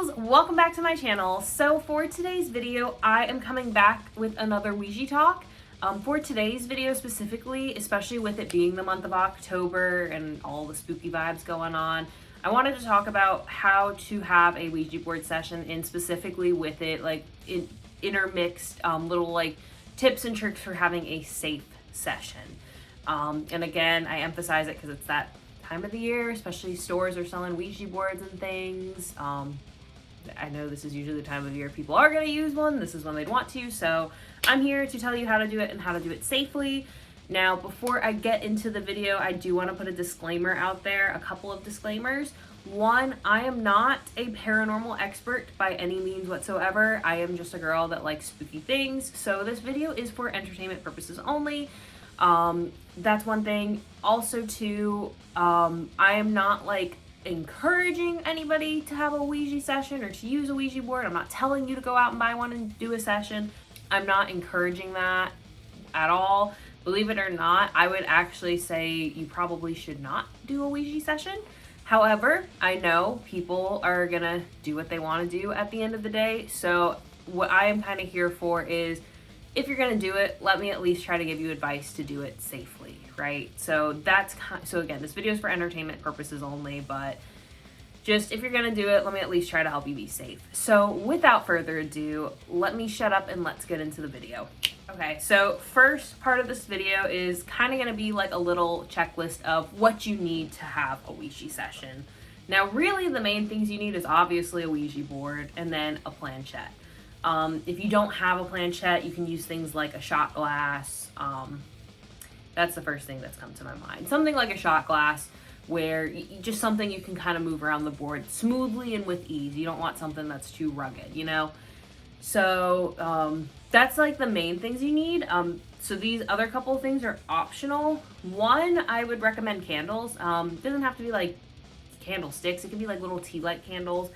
girls, welcome back to my channel. So for today's video, I am coming back with another Ouija talk. For today's video specifically, especially with it being the month of October and all the spooky vibes going on, I wanted to talk about how to have a Ouija board session, and specifically with it, like intermixed little like tips and tricks for having a safe session. And again, I emphasize it because it's that time of the year, especially stores are selling Ouija boards and things. I know this is usually the time of year people are going to use one. This is when they'd want to, so I'm here to tell you how to do it and how to do it safely. Now, before I get into the video, I do want to put a disclaimer out there, a couple of disclaimers. One, I am not a paranormal expert by any means whatsoever. I am just a girl that likes spooky things, so this video is for entertainment purposes only. That's one thing. Also, too, I am not like encouraging anybody to have a Ouija session or to use a Ouija board. I'm not telling you to go out and buy one and do a session. I'm not encouraging that at all. Believe it or not, I would actually say you probably should not do a Ouija session. However, I know people are gonna do what they want to do at the end of the day. So what I am kind of here for is, if you're gonna do it, let me at least try to give you advice to do it safely, right? So so again, this video is for entertainment purposes only, but just if you're gonna do it, let me at least try to help you be safe. So without further ado, let me shut up and let's get into the video. Okay, so first part of this video is kind of gonna be like a little checklist of what you need to have a Ouija session. Now, really the main things you need is obviously a Ouija board and then a planchette. If you don't have a planchette, you can use things like a shot glass. That's the first thing that's come to my mind. Something like a shot glass, where just something you can kind of move around the board smoothly and with ease. You don't want something that's too rugged, you know? So that's like the main things you need. So these other couple of things are optional. One, I would recommend candles. It doesn't have to be like candlesticks. It can be like little tea light candles.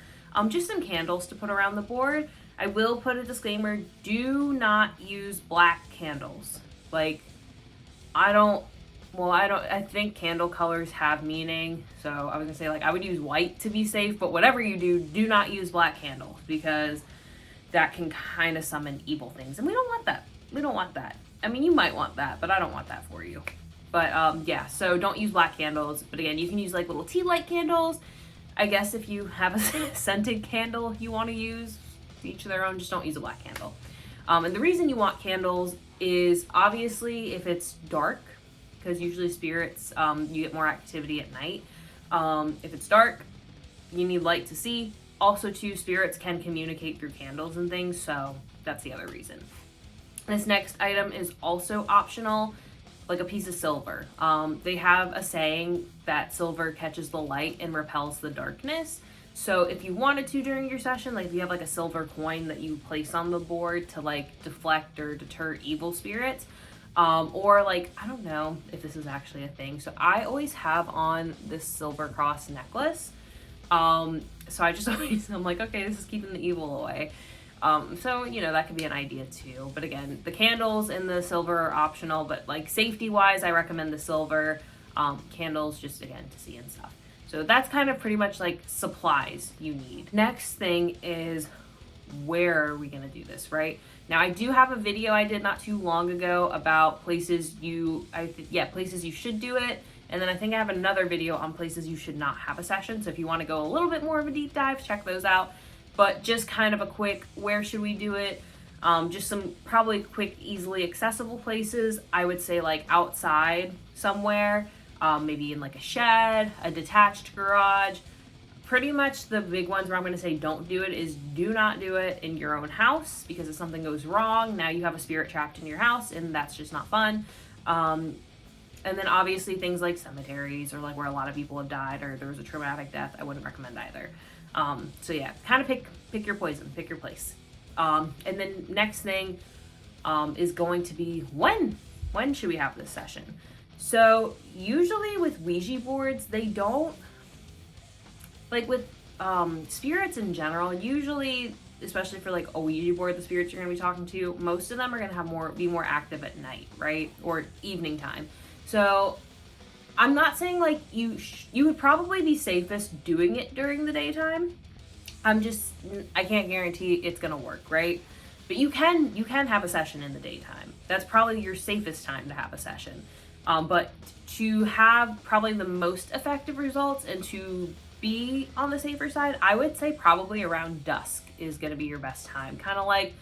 Just some candles to put around the board. I will put a disclaimer, do not use black candles. Like, I think candle colors have meaning. So I was gonna say, like, I would use white to be safe, but whatever you do, do not use black candles, because that can kind of summon evil things. And we don't want that. We don't want that. I mean, you might want that, but I don't want that for you. But yeah, so don't use black candles. But again, you can use like little tea light candles. I guess if you have a scented candle you want to use, each of their own, just don't use a black candle. And the reason you want candles is obviously if it's dark, because usually spirits, you get more activity at night. If it's dark, you need light to see. Also, too, spirits can communicate through candles and things, so that's the other reason. This next item is also optional, like a piece of silver. They have a saying that silver catches the light and repels the darkness. So if you wanted to during your session, like if you have like a silver coin that you place on the board to like deflect or deter evil spirits, or like, I don't know if this is actually a thing. So I always have on this silver cross necklace. So I just always, I'm like, okay, this is keeping the evil away. So, you know, that could be an idea too. But again, the candles and the silver are optional, but like safety wise, I recommend the silver, candles just again to see and stuff. So that's kind of pretty much like supplies you need. Next thing is, where are we gonna do this, right? Now, I do have a video I did not too long ago about places places you should do it. And then I think I have another video on places you should not have a session. So if you want to go a little bit more of a deep dive, check those out. But just kind of a quick, where should we do it? Just some probably quick, easily accessible places. I would say like outside somewhere, maybe in like a shed, a detached garage. Pretty much the big ones where I'm going to say don't do it is, do not do it in your own house, because if something goes wrong, now you have a spirit trapped in your house, and that's just not fun. And then obviously things like cemeteries, or like where a lot of people have died, or there was a traumatic death, I wouldn't recommend either. So yeah, kind of pick your poison, pick your place. And then next thing is going to be when should we have this session? So usually with Ouija boards, they don't, like with spirits in general, usually, especially for like a Ouija board, the spirits you're going to be talking to, most of them are going to be more active at night, right? Or evening time. So I'm not saying like you would probably be safest doing it during the daytime. I can't guarantee it's gonna work, right? But you can have a session in the daytime. That's probably your safest time to have a session. But to have probably the most effective results and to be on the safer side, I would say probably around dusk is going to be your best time. Kind of like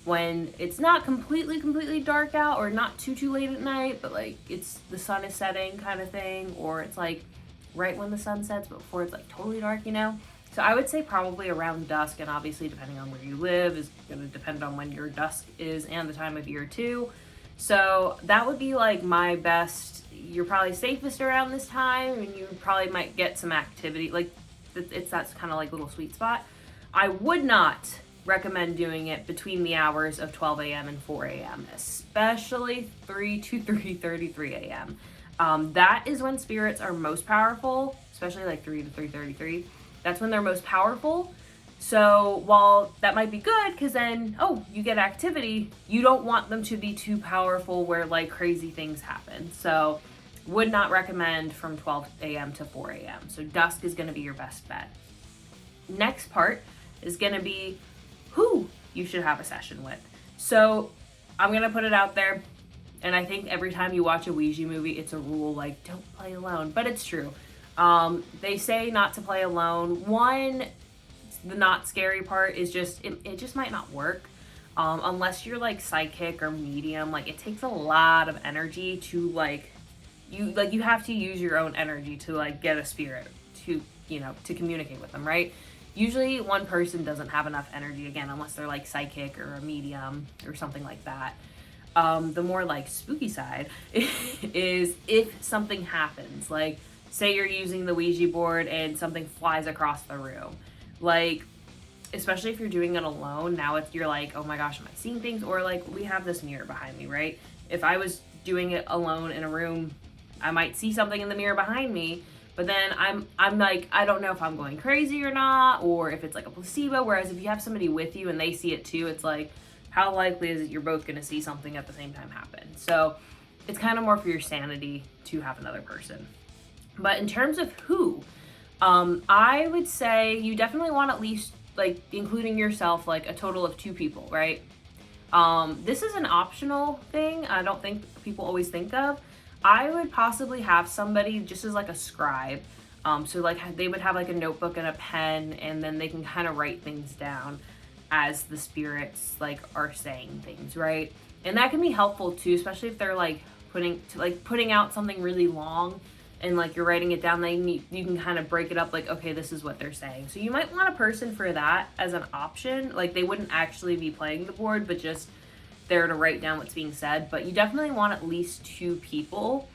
when it's not completely dark out, or not too late at night, but like it's the sun is setting kind of thing, or it's like right when the sun sets but before it's like totally dark, you know? So I would say probably around dusk, and obviously depending on where you live is going to depend on when your dusk is and the time of year too. So that would be like my best. You're probably safest around this time, and you probably might get some activity. Like that's kind of like little sweet spot. I would not recommend doing it between the hours of 12 a.m. and 4 a.m., especially 3 to 3:33 a.m. That is when spirits are most powerful, especially like 3 to 3:33. That's when they're most powerful. So while that might be good, because then, you get activity, you don't want them to be too powerful where like crazy things happen. So would not recommend from 12 a.m. to 4 a.m. So dusk is going to be your best bet. Next part is going to be who you should have a session with. So I'm going to put it out there. And I think every time you watch a Ouija movie, it's a rule like, don't play alone. But it's true. They say not to play alone. One, the not scary part is just, it just might not work. Unless you're like psychic or medium, like it takes a lot of energy to you have to use your own energy to like get a spirit to, to communicate with them, right? Usually one person doesn't have enough energy, again, unless they're like psychic or a medium or something like that. The more like spooky side is if something happens, like say you're using the Ouija board and something flies across the room. Like, especially if you're doing it alone, now you're like, oh my gosh, am I seeing things? Or like, we have this mirror behind me, right? If I was doing it alone in a room, I might see something in the mirror behind me, but then I'm like, I don't know if I'm going crazy or not, or if it's like a placebo. Whereas if you have somebody with you and they see it too, it's like, how likely is it you're both going to see something at the same time happen? So it's kind of more for your sanity to have another person. But in terms of who, I would say you definitely want at least, like, including yourself, like a total of 2 people, right? This is an optional thing. I don't think people always think of. I would possibly have somebody just as like a scribe. So like they would have like a notebook and a pen, and then they can kind of write things down as the spirits like are saying things, right? And that can be helpful too, especially if they're like putting out something really long and like you're writing it down. You can kind of break it up like, okay, this is what they're saying. So you might want a person for that as an option. Like they wouldn't actually be playing the board, but just there to write down what's being said. But you definitely want at least 2 people.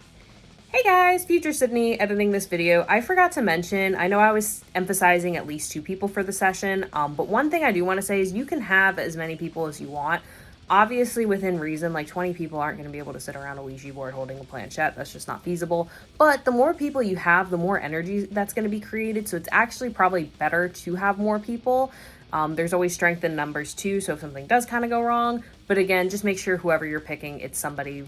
Hey guys, Future Sydney editing this video. I forgot to mention, I know I was emphasizing at least 2 people for the session, but one thing I do want to say is you can have as many people as you want. Obviously within reason, like 20 people aren't going to be able to sit around a Ouija board holding a planchette. That's just not feasible. But the more people you have, the more energy that's going to be created. So it's actually probably better to have more people. There's always strength in numbers too, so if something does kind of go wrong. But again, just make sure whoever you're picking, it's somebody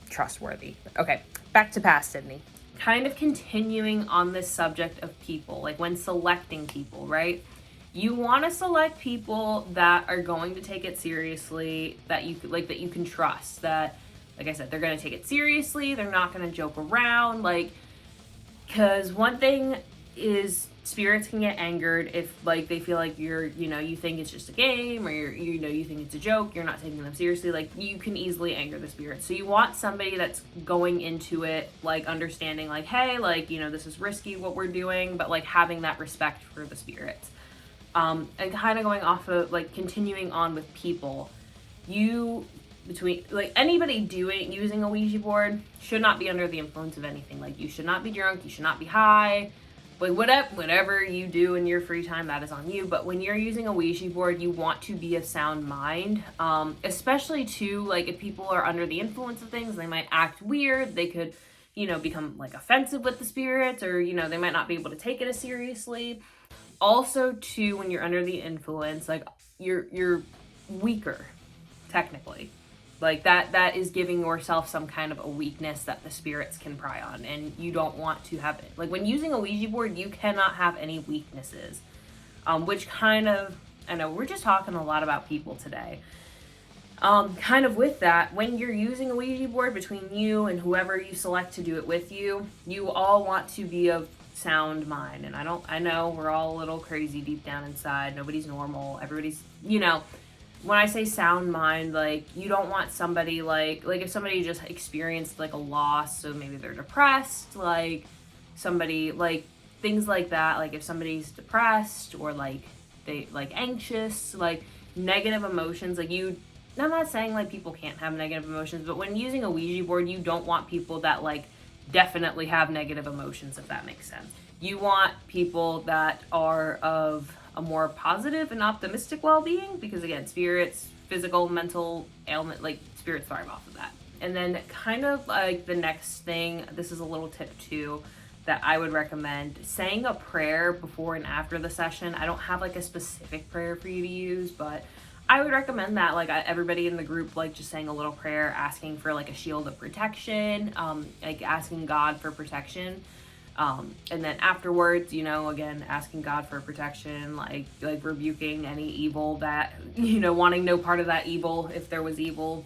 trustworthy. Okay, back to past Sydney. Kind of continuing on this subject of people, like when selecting people, right? You want to select people that are going to take it seriously, that you can trust, that, like I said, they're going to take it seriously, they're not going to joke around, like, because one thing is spirits can get angered if like they feel like you think it's just a game, or you think it's a joke, you're not taking them seriously. Like you can easily anger the spirits. So you want somebody that's going into it like understanding like, hey, like, this is risky what we're doing, but like having that respect for the spirits. And kind of going off of like continuing on with people, anybody using a Ouija board should not be under the influence of anything. Like you should not be drunk, you should not be high. Like whatever you do in your free time, that is on you. But when you're using a Ouija board, you want to be of sound mind, especially too, like if people are under the influence of things, they might act weird. They could, become like offensive with the spirits, or, they might not be able to take it as seriously. Also too, when you're under the influence, like you're weaker, technically. Like that is giving yourself some kind of a weakness that the spirits can pry on, and you don't want to have it. Like when using a Ouija board, you cannot have any weaknesses. which kind of, I know we're just talking a lot about people today. Kind of with that, when you're using a Ouija board between you and whoever you select to do it with you, you all want to be of sound mind. And I know we're all a little crazy deep down inside. Nobody's normal. Everybody's, when I say sound mind, like, you don't want somebody like if somebody just experienced like a loss, so maybe they're depressed, like somebody, like things like that, like if somebody's depressed or like they like anxious, like negative emotions, like I'm not saying like people can't have negative emotions, but when using a Ouija board, you don't want people that like definitely have negative emotions, if that makes sense. You want people that are of a more positive and optimistic well-being, because again, spirits, physical, mental ailment, like spirits thrive off of that. And then kind of like the next thing, this is a little tip too, that I would recommend, saying a prayer before and after the session. I don't have like a specific prayer for you to use, but I would recommend that, like everybody in the group, like just saying a little prayer, asking for like a shield of protection, like asking God for protection. And then afterwards, again, asking God for protection, like rebuking any evil that, wanting no part of that evil if there was evil.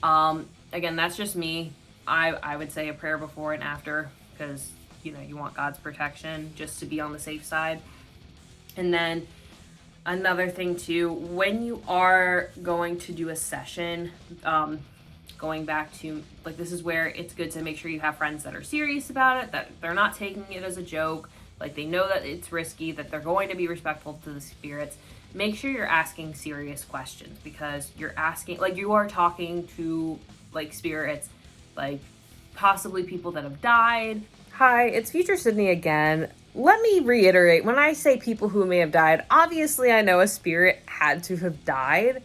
Again, that's just me. I would say a prayer before and after, because, you want God's protection just to be on the safe side. And then another thing too, when you are going to do a session, going back to, like, this is where it's good to make sure you have friends that are serious about it, that they're not taking it as a joke, like they know that it's risky, that they're going to be respectful to the spirits. Make sure you're asking serious questions, because you're asking, like, you are talking to like spirits, like possibly people that have died. Hi, it's Future Sydney again. Let me reiterate, when I say people who may have died, obviously I know a spirit had to have died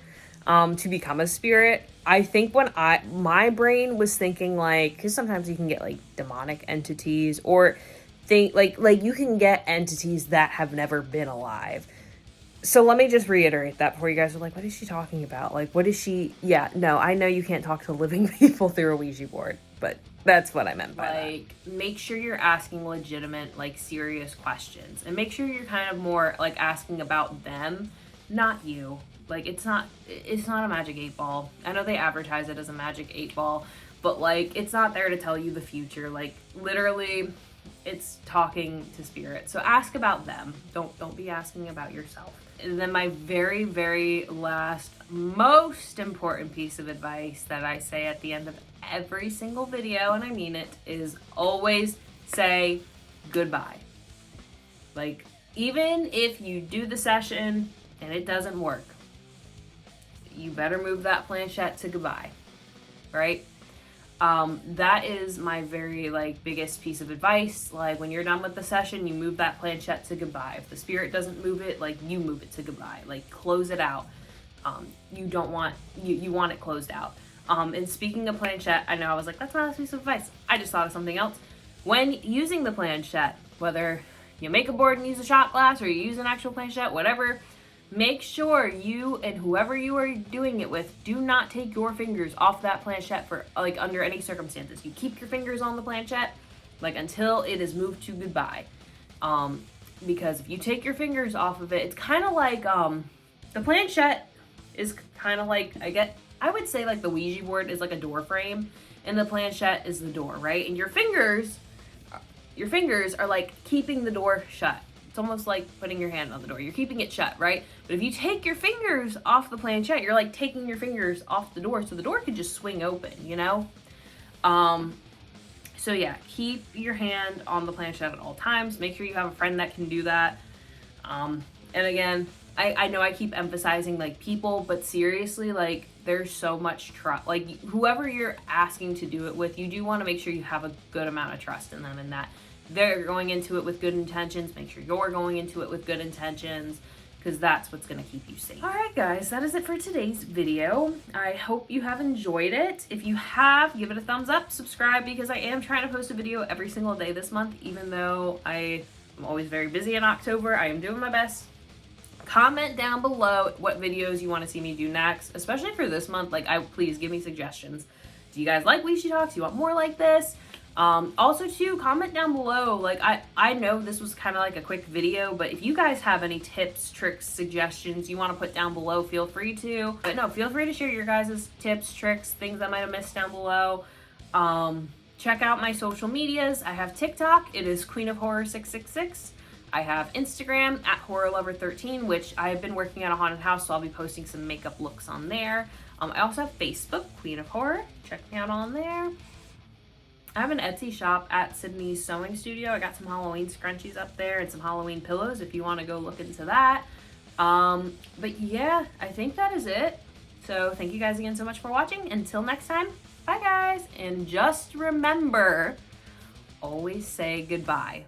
to become a spirit. I think when my brain was thinking, like, because sometimes you can get like demonic entities, or think like you can get entities that have never been alive. So let me just reiterate that before you guys are like, what is she talking about? Like, what is she? Yeah, no, I know you can't talk to living people through a Ouija board, but that's what I meant by that. Like, make sure you're asking legitimate, like, serious questions. And make sure you're kind of more, like, asking about them, not you. Like, it's not a magic 8 ball. I know they advertise it as a magic 8 ball, but, like, it's not there to tell you the future. Like, literally, it's talking to spirits. So ask about them. Don't be asking about yourself. And then my very, very last, most important piece of advice that I say at the end of every single video, and I mean it, is always say goodbye. Like, even if you do the session and it doesn't work, you better move that planchette to goodbye, right? That is my very, like, biggest piece of advice. Like, when you're done with the session, you move that planchette to goodbye. If the spirit doesn't move it, like, you move it to goodbye. Like, close it out. You don't want, you want it closed out. And speaking of planchette, I know I was like, that's not a piece of advice. I just thought of something else. When using the planchette, whether you make a board and use a shot glass, or you use an actual planchette, whatever, make sure you and whoever you are doing it with do not take your fingers off that planchette for, like, under any circumstances. You keep your fingers on the planchette, like, until it is moved to goodbye. Because if you take your fingers off of it, it's kind of like, the planchette is kind of like, I would say, like, the Ouija board is like a door frame, and the planchette is the door, right? And your fingers are like keeping the door shut. It's almost like putting your hand on the door. You're keeping it shut, right? But if you take your fingers off the planchette, you're like taking your fingers off the door, so the door could just swing open, So yeah, keep your hand on the planchette at all times. Make sure you have a friend that can do that. And again, I know I keep emphasizing, like, people, but seriously, like, there's so much trust. Like, whoever you're asking to do it with, you do want to make sure you have a good amount of trust in them, and that they're going into it with good intentions. Make sure you're going into it with good intentions, because that's what's going to keep you safe. All right, guys, that is it for today's video. I hope you have enjoyed it. If you have, give it a thumbs up, subscribe, because I am trying to post a video every single day this month, even though I am always very busy in October. I am doing my best. Comment down below what videos you want to see me do next, especially for this month. Like, please give me suggestions. Do you guys like Ouija Talks? Do you want more like this? Also too, comment down below. Like I know this was kind of like a quick video, but if you guys have any tips, tricks, suggestions you want to put down below, feel free to. But no, feel free to share your guys' tips, tricks, things I might have missed down below. Check out my social medias. I have TikTok. It is Queen of Horror 666. I have Instagram at HorrorLover13, which I have been working at a haunted house, so I'll be posting some makeup looks on there. I also have Facebook, Queen of Horror. Check me out on there. I have an Etsy shop at Sydney's Sewing Studio. I got some Halloween scrunchies up there and some Halloween pillows if you want to go look into that. But yeah, I think that is it. So thank you guys again so much for watching. Until next time, bye guys. And just remember, always say goodbye.